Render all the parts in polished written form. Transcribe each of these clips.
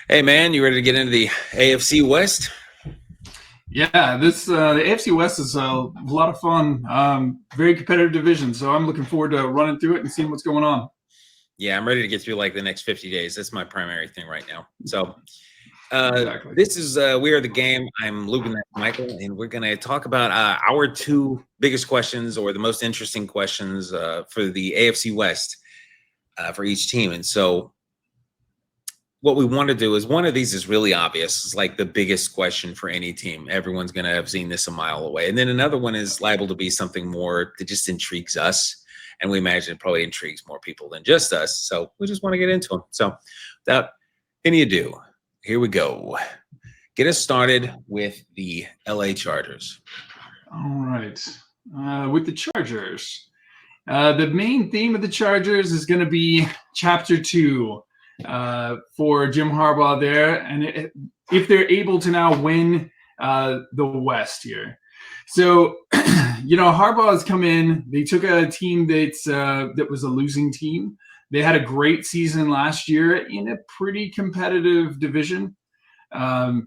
Hey man, you ready to get into the AFC West? Yeah, this the AFC West is a lot of fun. Very competitive division, so I'm looking forward to running through it and seeing what's going on. Yeah, I'm ready to get through like the next 50 days. That's my primary thing right now. So Exactly. this is We Are the Game. I'm Lubin, that's Michael, and we're going to talk about our two biggest questions or the most interesting questions for the AFC West for each team. And so what we want to do is one of these is really obvious. It's like the biggest question for any team. Everyone's going to have seen this a mile away. And then another one is liable to be something more that just intrigues us. And we imagine it probably intrigues more people than just us. So we just want to get into them. So without any ado, here we go. Get us started with the LA Chargers. All right. With the Chargers, the main theme of the Chargers is going to be Chapter 2 for Jim Harbaugh there. And if they're able to now win the West here. So, Harbaugh has come in. They took a team that was a losing team. They had a great season last year in a pretty competitive division. I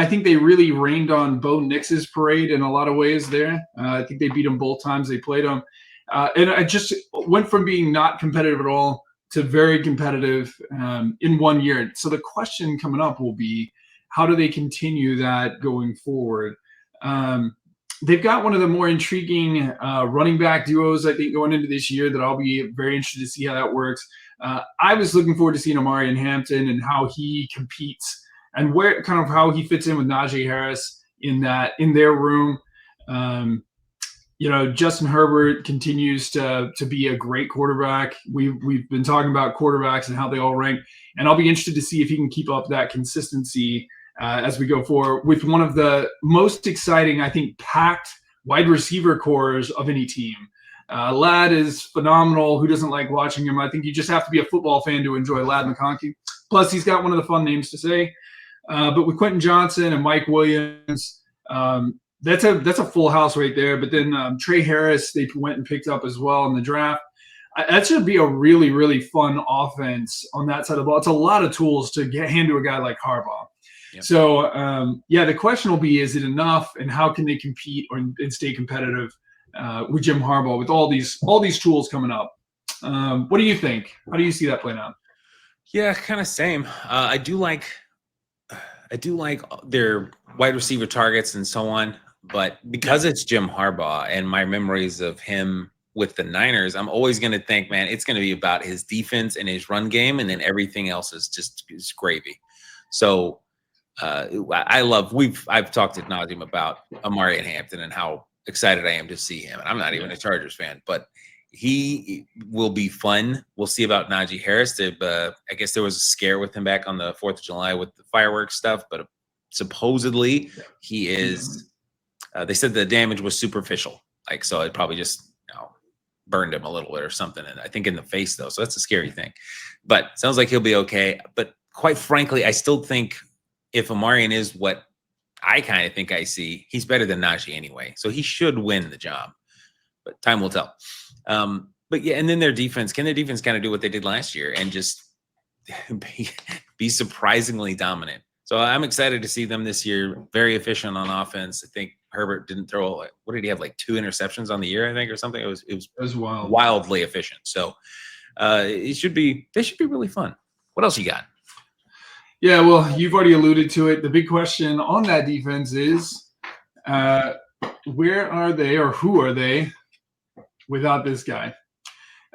think they really rained on Bo Nix's parade in a lot of ways there. I think they beat them both times they played them. And I just went from being not competitive at all to very competitive in 1 year. So the question coming up will be, how do they continue that going forward? They've got one of the more intriguing running back duos, I think, going into this year that I'll be very interested to see how that works. I was looking forward to seeing Amari and Hampton and how he competes and where kind of how he fits in with Najee Harris in their room. Justin Herbert continues to be a great quarterback. We've been talking about quarterbacks and how they all rank, and I'll be interested to see if he can keep up that consistency as we go forward with one of the most exciting, I think, packed wide receiver cores of any team. Ladd is phenomenal. Who doesn't like watching him? I think you just have to be a football fan to enjoy Ladd McConkey. Plus, he's got one of the fun names to say. But with Quentin Johnson and Mike Williams, that's a full house right there. But then Trey Harris, they went and picked up as well in the draft. That should be a really, really fun offense on that side of the ball. It's a lot of tools to hand to a guy like Harbaugh. Yep. So, the question will be, is it enough, and how can they compete and stay competitive with Jim Harbaugh with all these tools coming up? What do you think? How do you see that playing out? Yeah, kind of same. I do like their wide receiver targets and so on, but because it's Jim Harbaugh and my memories of him with the Niners, I'm always going to think, man, it's going to be about his defense and his run game, and then everything else is just gravy. So I've talked to Najim about Amari and Hampton and how excited I am to see him. And I'm not even a Chargers fan, but he will be fun. We'll see about Najee Harris. I guess there was a scare with him back on the 4th of July with the fireworks stuff, but supposedly he is. They said the damage was superficial, so it probably just burned him a little bit or something. And I think in the face though, so that's a scary thing. But sounds like he'll be okay. But quite frankly, I still think if Amarian is what I kind of think I see, he's better than Najee anyway, so he should win the job. But time will tell. But yeah, and then their defense kind of do what they did last year and just be surprisingly dominant. So I'm excited to see them this year. Very efficient on offense. I think Herbert didn't throw, what did he have, like 2 interceptions on the year, I think, or something? It was wild. Wildly efficient. So they should be really fun. What else you got? Yeah, well, you've already alluded to it. The big question on that defense is where are they, or who are they without this guy?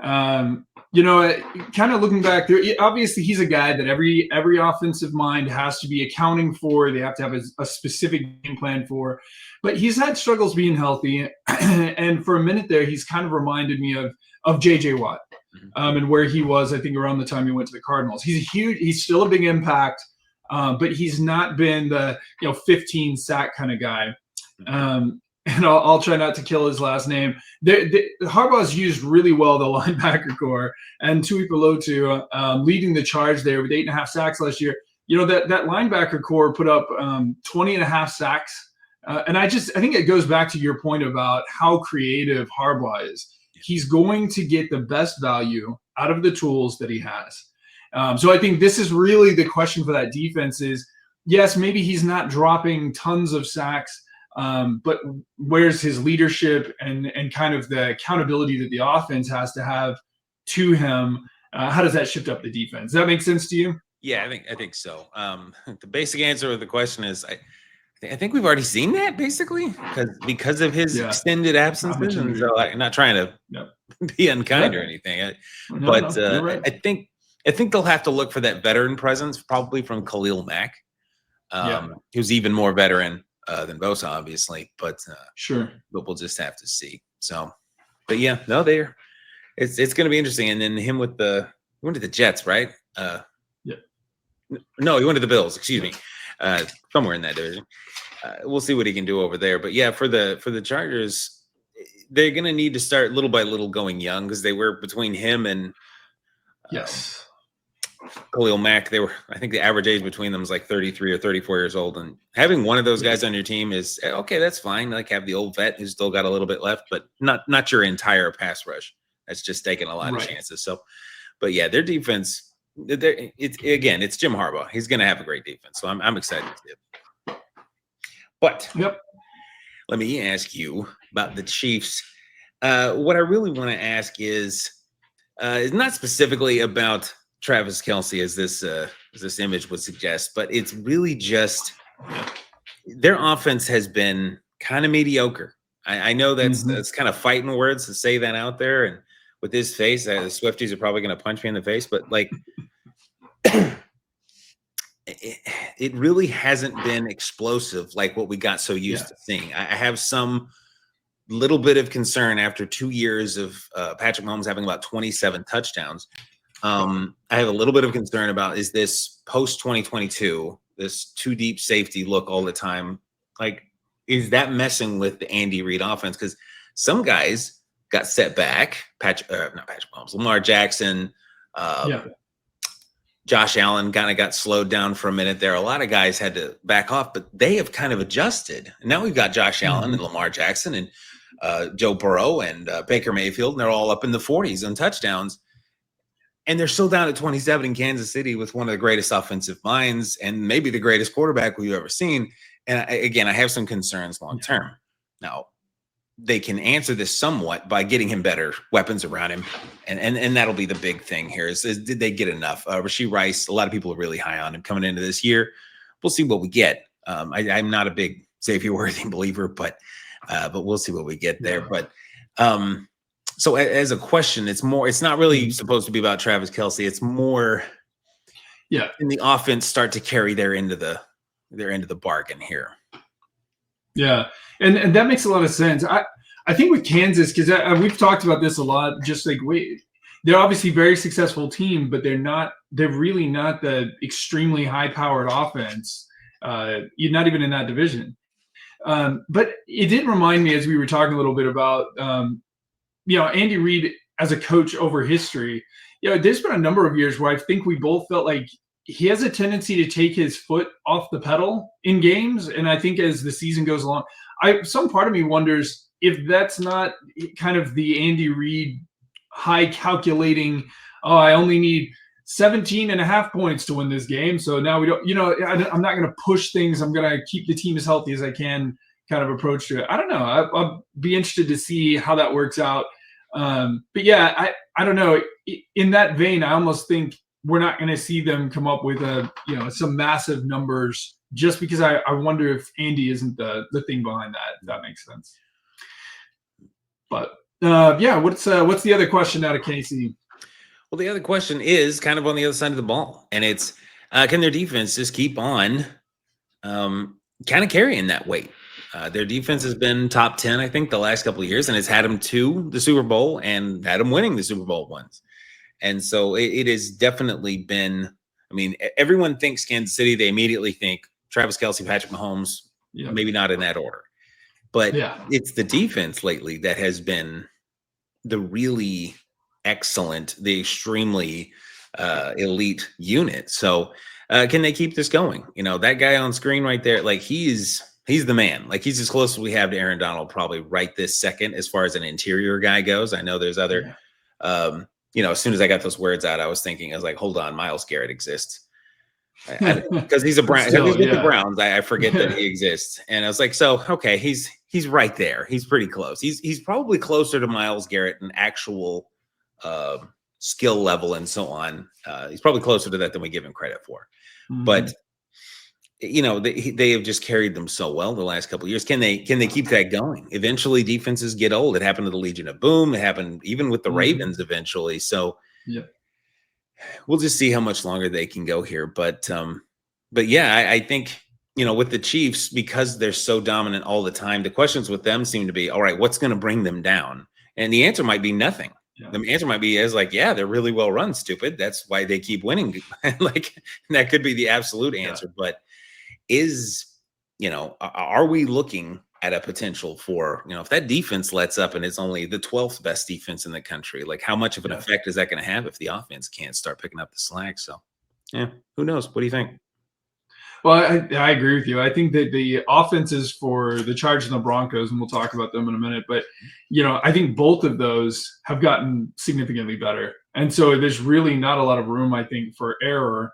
Kind of looking back there, obviously he's a guy that every offensive mind has to be accounting for. They have to have a specific game plan for, but he's had struggles being healthy. And for a minute there, he's kind of reminded me of J.J. Watt and where he was, I think, around the time he went to the Cardinals. He's still a big impact, but he's not been the 15 sack kind of guy. And I'll try not to kill his last name. Harbaugh's used really well the linebacker core, and Tui Pelotu leading the charge there with 8.5 sacks last year. That linebacker core put up 20.5 sacks. And I think it goes back to your point about how creative Harbaugh is. He's going to get the best value out of the tools that he has. So I think this is really the question for that defense is, yes, maybe he's not dropping tons of sacks, but where's his leadership and kind of the accountability that the offense has to have to him? How does that shift up the defense? Does that make sense to you? Yeah, I think so. The basic answer of the question is I think we've already seen that basically because of his extended absences, and so I'm not trying to be unkind or anything, but right. I think they'll have to look for that veteran presence, probably from Khalil Mack, who's even more veteran than Bosa, obviously. But but we'll just have to see. So, but yeah, no, it's going to be interesting. And then him with he went to the Jets, right? No, he went to the Bills. Excuse me, somewhere in that division. We'll see what he can do over there. But yeah, for the Chargers, they're going to need to start little by little going young, because they were between him and Khalil Mack. I think the average age between them is like 33 or 34 years old. And having one of those guys on your team is okay. That's fine. Like, have the old vet who's still got a little bit left, but not your entire pass rush. That's just taking a lot of chances. So, but yeah, their defense. It's Jim Harbaugh. He's going to have a great defense, so I'm excited to see it. But let me ask you about the Chiefs. What I really want to ask is not specifically about Travis Kelce, as this image would suggest, but it's really just their offense has been kind of mediocre. I know that's kind of fighting words to say that out there, and with his face, the Swifties are probably going to punch me in the face, but like. It really hasn't been explosive like what we got so used to seeing. I have some little bit of concern after 2 years of Patrick Mahomes having about 27 touchdowns. I have a little bit of concern about, is this post 2022, this too deep safety look all the time? Like, is that messing with the Andy Reid offense? Because some guys got set back. Not Patrick Mahomes, Lamar Jackson, Josh Allen kind of got slowed down for a minute there. A lot of guys had to back off, but they have kind of adjusted. And now we've got Josh Allen and Lamar Jackson and Joe Burrow and Baker Mayfield, and they're all up in the 40s on touchdowns. And they're still down at 27 in Kansas City with one of the greatest offensive minds and maybe the greatest quarterback we've ever seen. And I have some concerns long term. Now, they can answer this somewhat by getting him better weapons around him. And that'll be the big thing here is did they get enough? Rashee Rice, a lot of people are really high on him coming into this year. We'll see what we get. I'm not a big Xavier Worthy believer, but we'll see what we get there. But so as a question, it's not really supposed to be about Travis Kelce. It's more in the offense start to carry their end of the bargain here. Yeah. And that makes a lot of sense. I think with Kansas, because we've talked about this a lot, just like they're obviously a very successful team, but they're really not the extremely high-powered offense. You're not even in that division. But it did remind me, as we were talking a little bit about, Andy Reid as a coach over history. There's been a number of years where I think we both felt like he has a tendency to take his foot off the pedal in games. And I think as the season goes along, some part of me wonders if that's not kind of the Andy Reid high calculating, I only need 17.5 points to win this game. So now we don't, I'm not going to push things. I'm going to keep the team as healthy as I can kind of approach to it. I don't know. I'll be interested to see how that works out. But yeah, I don't know. In that vein, I almost think we're not going to see them come up with some massive numbers just because I wonder if Andy isn't the thing behind that, if that makes sense. But what's the other question out of Casey? Well, the other question is kind of on the other side of the ball, and it's can their defense just keep on kind of carrying that weight? Their defense has been top 10, I think, the last couple of years, and it's had them to the Super Bowl and had them winning the Super Bowl once. And so it has definitely been, everyone thinks Kansas City, they immediately think Travis Kelce, Patrick Mahomes, maybe not in that order. But it's the defense lately that has been the really excellent, the extremely elite unit. So can they keep this going? That guy on screen right there, like he's the man. Like he's as close as we have to Aaron Donald probably right this second as far as an interior guy goes. I know there's other as soon as I got those words out, I was like, hold on, Myles Garrett exists. Because he's a Brown. Still, He's with the yeah. Browns. I forget that he exists. And I was like, so okay, he's right there. He's pretty close. He's probably closer to Myles Garrett in actual skill level and so on. He's probably closer to that than we give him credit for. But they have just carried them so well the last couple of years. Can they keep that going? Eventually, defenses get old. It happened to the Legion of Boom. It happened even with the Ravens eventually. So yeah. We'll just see how much longer they can go here. But yeah, I think, with the Chiefs, because they're so dominant all the time, the questions with them seem to be, all right, what's going to bring them down? And the answer might be nothing. Yeah. The answer might be yeah, they're really well run, stupid. That's why they keep winning. That could be the absolute answer. Yeah. But are we looking at a potential for, if that defense lets up and it's only the 12th best defense in the country, like how much of an effect is that going to have if the offense can't start picking up the slack? So, yeah, who knows? What do you think? Well, I agree with you. I think that the offenses for the Chargers and the Broncos, and we'll talk about them in a minute, but, I think both of those have gotten significantly better. And so there's really not a lot of room, I think, for error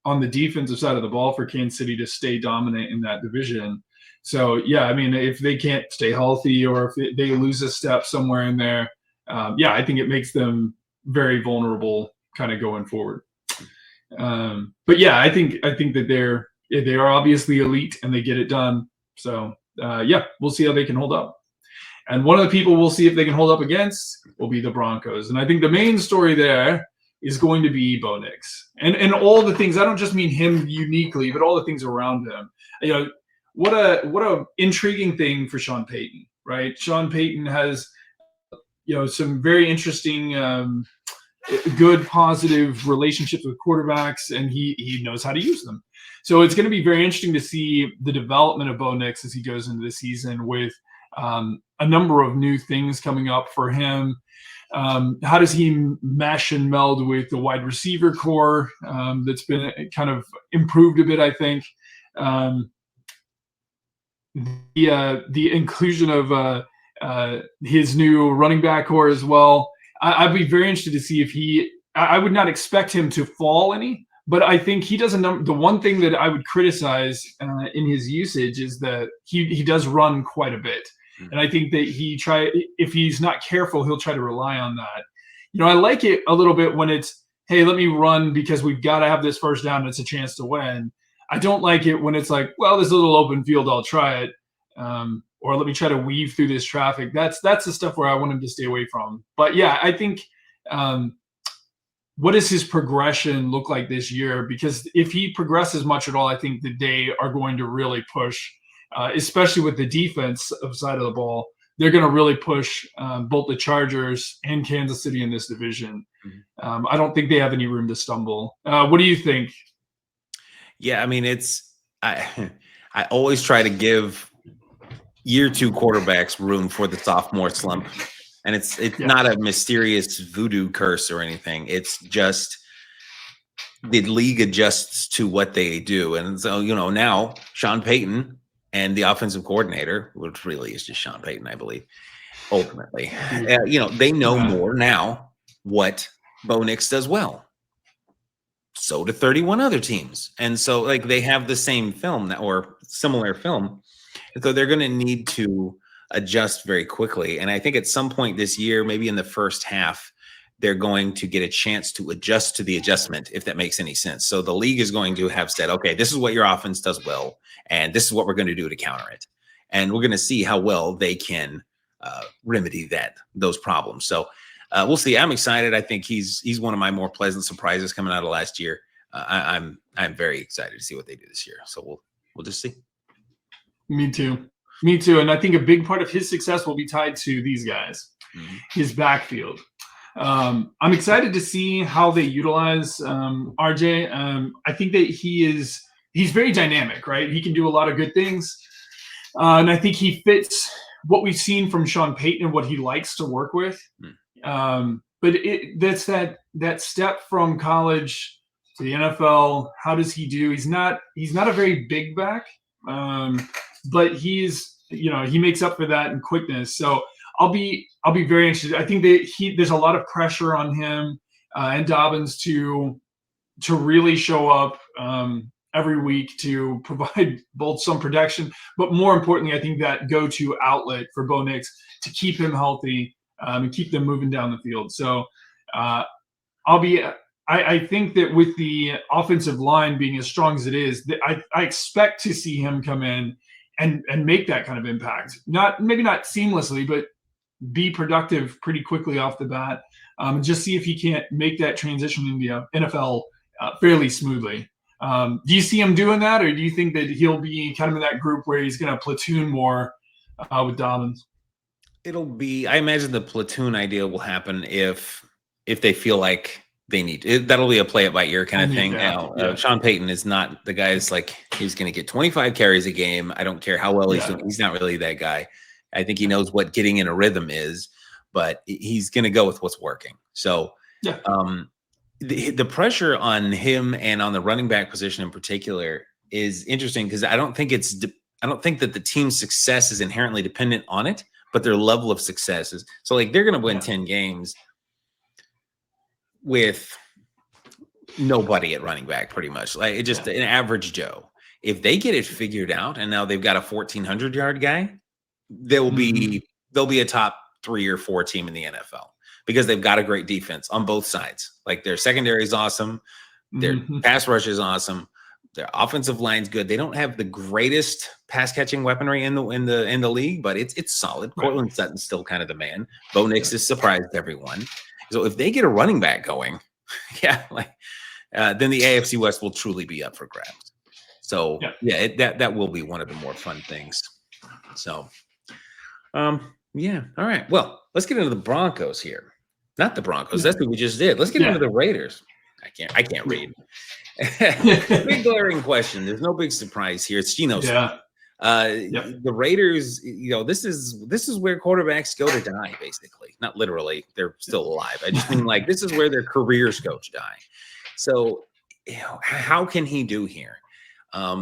on the defensive side of the ball for Kansas City to stay dominant in that division. So, yeah, I mean, if they can't stay healthy or if they lose a step somewhere in there, I think it makes them very vulnerable kind of going forward. But, yeah, I think that they are obviously elite and they get it done. So, we'll see how they can hold up. And one of the people we'll see if they can hold up against will be the Broncos. And I think the main story there is going to be Bo Nix. And all the things, I don't just mean him uniquely, but all the things around him. What a intriguing thing for Sean Payton, right? Sean Payton has, some very interesting, good, positive relationships with quarterbacks, and he knows how to use them. So it's going to be very interesting to see the development of Bo Nix as he goes into the season with a number of new things coming up for him. How does he mesh and meld with the wide receiver core that's been kind of improved a bit, I think. The inclusion of his new running back core as well. I'd be very interested to see if I would not expect him to fall any, but I think he does the one thing that I would criticize in his usage is that he does run quite a bit. And I think that if he's not careful, he'll try to rely on that. I like it a little bit when it's, hey, let me run because we've got to have this first down and it's a chance to win. I don't like it when it's like, well, there's a little open field, I'll try it. Or let me try to weave through this traffic. That's the stuff where I want him to stay away from. But yeah, I think what does his progression look like this year? Because if he progresses much at all, I think that they are going to really push, especially with the defense side of the ball. They're going to really push both the Chargers and Kansas City in this division. Mm-hmm. I don't think they have any room to stumble. What do you think? Yeah, I mean, I always try to give year two quarterbacks room for the sophomore slump. And it's not a mysterious voodoo curse or anything. It's just the league adjusts to what they do. And so, now Sean Payton and the offensive coordinator, which really is just Sean Payton, I believe, ultimately, they know more now what Bo Nix does well. So do 31 other teams. And so they have the same film or similar film. And so they're going to need to adjust very quickly. And I think at some point this year, maybe in the first half, they're going to get a chance to adjust to the adjustment, if that makes any sense. So the league is going to have said, okay, this is what your offense does well, and this is what we're going to do to counter it. And we're going to see how well they can remedy those problems. So we'll see. I'm excited. I think he's one of my more pleasant surprises coming out of last year. I'm very excited to see what they do this year. So we'll just see. Me too. And I think a big part of his success will be tied to these guys, his backfield. I'm excited to see how they utilize RJ. I think that he's very dynamic, right? He can do a lot of good things. And I think he fits what we've seen from Sean Payton and what he likes to work with. But that's that step from college to the NFL. How does he do? He's not a very big back, but he makes up for that in quickness. So I'll be very interested. I think that there's a lot of pressure on him. and Dobbins to really show up every week to provide both some protection, but more importantly, I think that go-to outlet for Bo Nix to keep him healthy and keep them moving down the field. So I think that with the offensive line being as strong as it is, I expect to see him come in and make that kind of impact. Maybe not seamlessly, but be productive pretty quickly off the bat. And just see if he can't make that transition in the NFL fairly smoothly. Do you see him doing that, or do you think that he'll be kind of in that group where he's going to platoon more with Dobbins? I imagine the platoon idea will happen if they feel like they need it. That'll be a play it by ear kind of thing. Sean Payton is not the guy that's like, he's going to get 25 carries a game. I don't care how well he's doing. He's not really that guy. I think he knows what getting in a rhythm is, but he's going to go with what's working. So the pressure on him and on the running back position in particular is interesting because I don't think that the team's success is inherently dependent on it, but their level of success is. So like they're going to win 10 games with nobody at running back, pretty much. Like just an average Joe. If they get it figured out and now they've got a 1,400-yard guy, they'll be a top 3 or 4 team in the NFL because they've got a great defense on both sides. Like their secondary is awesome, their pass rush is awesome, their offensive line's good. They don't have the greatest pass catching weaponry in the league, but it's solid. Cortland Sutton's still kind of the man. Bo Nix has surprised everyone. So if they get a running back going, then the AFC West will truly be up for grabs. So that will be one of the more fun things. So, all right. Well, let's get into the Broncos here. Not the Broncos. That's what we just did. Let's get into the Raiders. I can't read. Big glaring question. There's no big surprise here. It's Geno's. The Raiders, this is where quarterbacks go to die, basically. Not literally, they're still alive. I just mean like this is where their careers go to die. So how can he do here?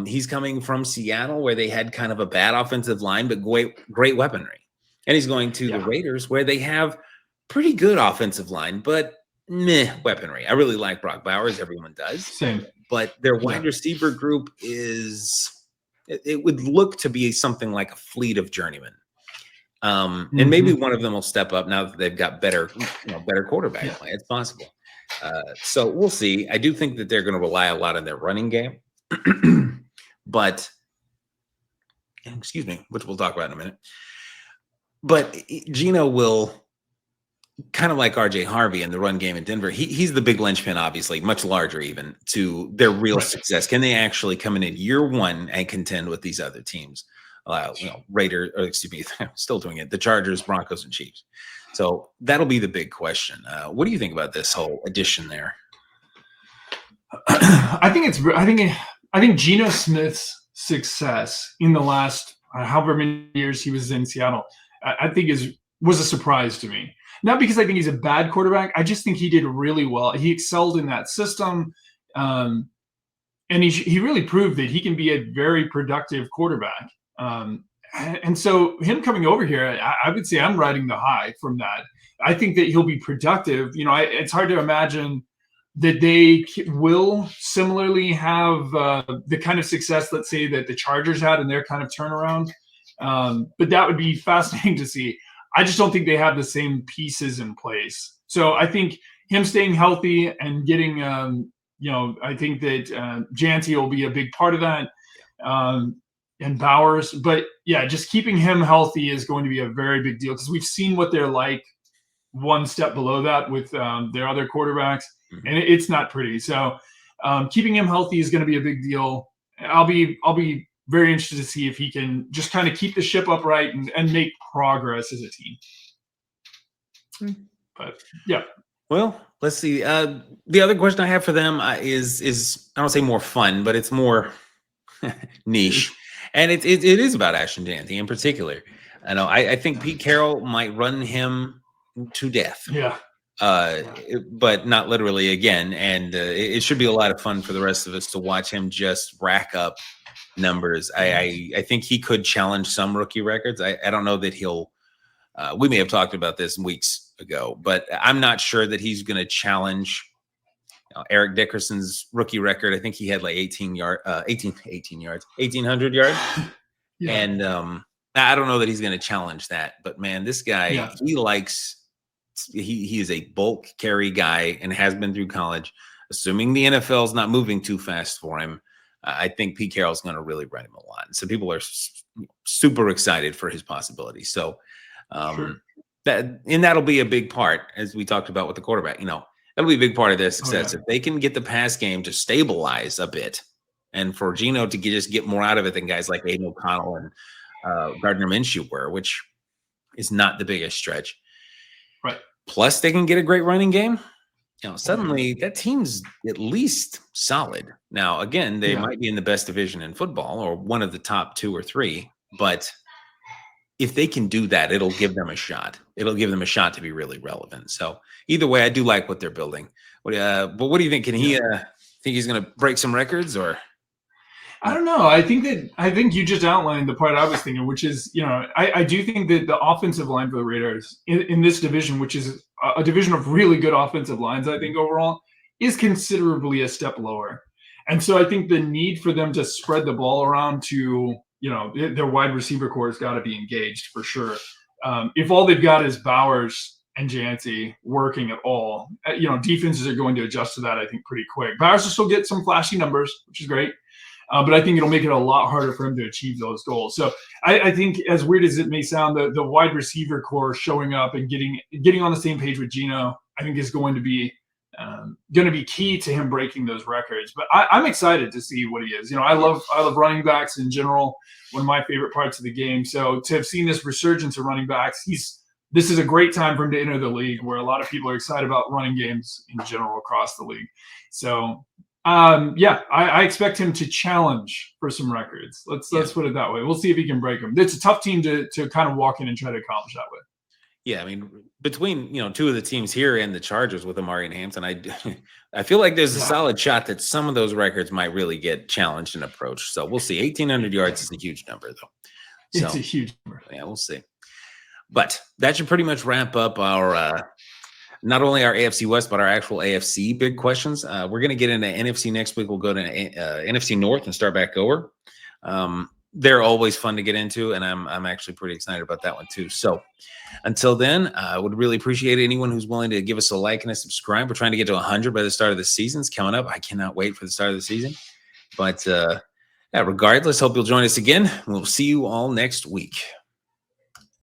He's coming from Seattle where they had kind of a bad offensive line, but great weaponry. And he's going to the Raiders where they have pretty good offensive line, but meh weaponry. I really like Brock Bowers. Everyone does. Same. But their wide receiver group it would look to be something like a fleet of journeymen. And maybe one of them will step up now that they've got better quarterback play. It's possible. So we'll see. I do think that they're going to rely a lot on their running game. But excuse me, which we'll talk about in a minute. But Geno will, kind of like RJ Harvey in the run game in Denver, he's the big linchpin, obviously, much larger even, to their real success. Can they actually come in year one and contend with these other teams? Still doing it, the Chargers, Broncos, and Chiefs. So that'll be the big question. What do you think about this whole addition there? I think Geno Smith's success in the last however many years he was in Seattle, I think was a surprise to me. Not because I think he's a bad quarterback. I just think he did really well. He excelled in that system. And he really proved that he can be a very productive quarterback. And so him coming over here, I would say I'm riding the high from that. I think that he'll be productive. It's hard to imagine that they will similarly have the kind of success, let's say, that the Chargers had in their kind of turnaround. But that would be fascinating to see. I just don't think they have the same pieces in place. So I think him staying healthy and getting, I think that Janty will be a big part of that, and Bowers. But just keeping him healthy is going to be a very big deal because we've seen what they're like one step below that with their other quarterbacks, and it's not pretty. So keeping him healthy is going to be a big deal. I'll be very interested to see if he can just kind of keep the ship upright and make progress as a team. But well, let's see. The other question I have for them is I don't say more fun, but it's more niche, and it is about Ashton Janty in particular. I think Pete Carroll might run him to death. But not literally again. And it should be a lot of fun for the rest of us to watch him just rack up numbers. I think he could challenge some rookie records. I don't know that he'll we may have talked about this in weeks ago. But I'm not sure that he's going to challenge Eric Dickerson's rookie record. I think he had like 1,800 yards. Yeah. And I don't know that he's going to challenge that. But man, this guy, he is a bulk carry guy and has been through college. Assuming the NFL is not moving too fast for him, I think Pete Carroll's going to really run him a lot. So people are super excited for his possibilities. So that'll be a big part, as we talked about with the quarterback. That'll be a big part of their success. If they can get the pass game to stabilize a bit, and for Geno to just get more out of it than guys like Aiden O'Connell and Gardner Minshew were, which is not the biggest stretch. Right. Plus, they can get a great running game. Suddenly that team's at least solid. Now, again, they might be in the best division in football or one of the top 2 or 3, but if they can do that, it'll give them a shot. It'll give them a shot to be really relevant. So either way, I do like what they're building. But what do you think? Can he think he's going to break some records, or? I don't know. I think you just outlined the part I was thinking, which is, I do think that the offensive line for the Raiders in this division, which is a division of really good offensive lines, I think overall, is considerably a step lower. And so I think the need for them to spread the ball around to, their wide receiver core has got to be engaged for sure. If all they've got is Bowers and Yancey working at all, defenses are going to adjust to that, I think, pretty quick. Bowers will still get some flashy numbers, which is great. But I think it'll make it a lot harder for him to achieve those goals. So I think, as weird as it may sound, the wide receiver core showing up and getting on the same page with Geno, I think is going to be key to him breaking those records. But I'm excited to see what he is. I love running backs in general, one of my favorite parts of the game. So to have seen this resurgence of running backs, this is a great time for him to enter the league, where a lot of people are excited about running games in general across the league. So. I expect him to challenge for some records. Let's put it that way. We'll see if he can break them. It's a tough team to kind of walk in and try to accomplish that with. Yeah, I mean, between 2 of the teams here and the Chargers with Amari and Hampton, I feel like there's a solid shot that some of those records might really get challenged and approached. So we'll see. 1,800 yards is a huge number, though. It's a huge number. Yeah, we'll see. But that should pretty much wrap up our not only our AFC West, but our actual AFC big questions. We're going to get into NFC next week. We'll go to NFC North and start back over. They're always fun to get into, and I'm actually pretty excited about that one too. So until then, I would really appreciate anyone who's willing to give us a like and a subscribe. We're trying to get to 100 by the start of the season. It's coming up. I cannot wait for the start of the season. But regardless, hope you'll join us again. We'll see you all next week.